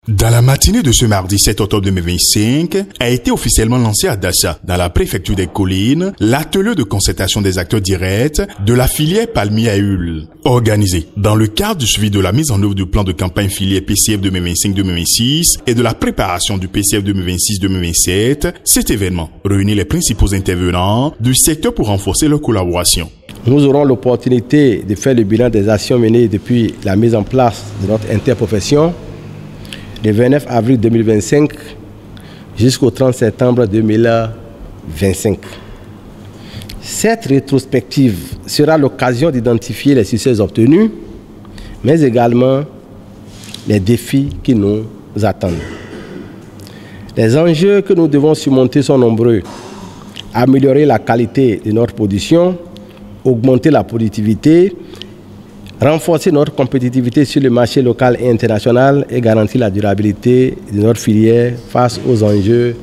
Dans la matinée de ce mardi 7 octobre 2025, a été officiellement lancé à Dassa, dans la préfecture des Collines, l'atelier de concertation des acteurs directs de la filière palmier à huile. Organisé dans le cadre du suivi de la mise en œuvre du plan de campagne filière PCF 2025-2026 et de la préparation du PCF 2026-2027, cet événement réunit les principaux intervenants du secteur pour renforcer leur collaboration. Nous aurons l'opportunité de faire le bilan des actions menées depuis la mise en place de notre interprofession du 29 avril 2025 jusqu'au 30 septembre 2025. Cette rétrospective sera l'occasion d'identifier les succès obtenus, mais également les défis qui nous attendent. Les enjeux que nous devons surmonter sont nombreux. Améliorer la qualité de notre production, augmenter la productivité, renforcer notre compétitivité sur le marché local et international et garantir la durabilité de notre filière face aux enjeux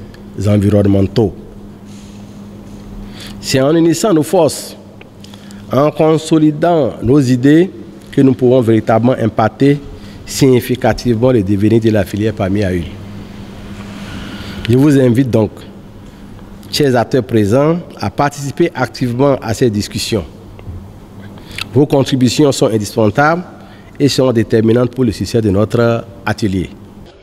environnementaux. C'est en unissant nos forces, en consolidant nos idées, que nous pourrons véritablement impacter significativement le devenir de la filière palmier à huile. Je vous invite donc, chers acteurs présents, à participer activement à ces discussions. Vos contributions sont indispensables et seront déterminantes pour le succès de notre atelier.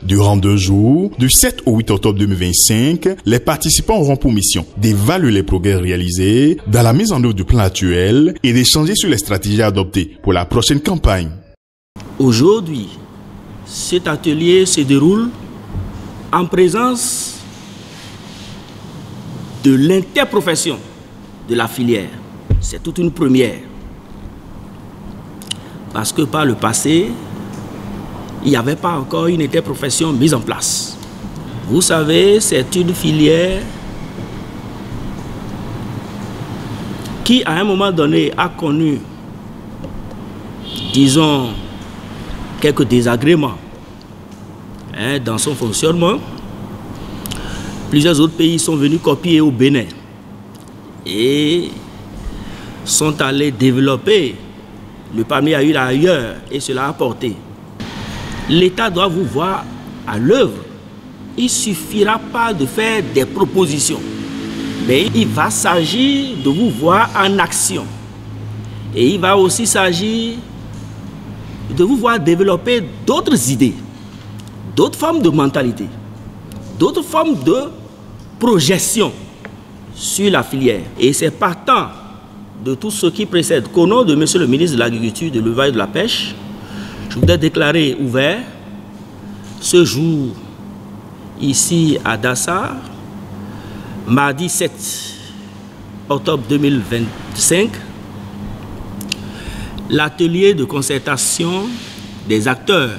Durant 2 jours, du 7 au 8 octobre 2025, les participants auront pour mission d'évaluer les progrès réalisés dans la mise en œuvre du plan actuel et d'échanger sur les stratégies adoptées pour la prochaine campagne. Aujourd'hui, cet atelier se déroule en présence de l'interprofession de la filière. C'est toute une première. Parce que par le passé, il n'y avait pas encore une interprofession mise en place. Vous savez, c'est une filière qui, à un moment donné, a connu, disons, quelques désagréments dans son fonctionnement. Plusieurs autres pays sont venus copier au Bénin et sont allés développer le palmier à huile ailleurs et cela a apporté. L'État doit vous voir à l'œuvre. Il ne suffira pas de faire des propositions, mais il va s'agir de vous voir en action. Et il va aussi s'agir de vous voir développer d'autres idées, d'autres formes de mentalité, d'autres formes de projection sur la filière. Et c'est partant de tout ce qui précède qu'au nom de Monsieur le ministre de l'Agriculture, de l'Élevage et de la Pêche, je voudrais déclarer ouvert ce jour ici à Dassa, mardi 7 octobre 2025, l'atelier de concertation des acteurs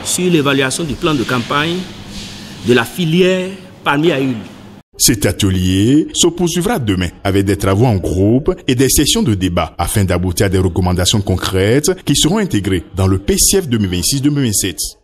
sur l'évaluation du plan de campagne de la filière palmier à huile. Cet atelier se poursuivra demain avec des travaux en groupe et des sessions de débat afin d'aboutir à des recommandations concrètes qui seront intégrées dans le PCF 2026-2027.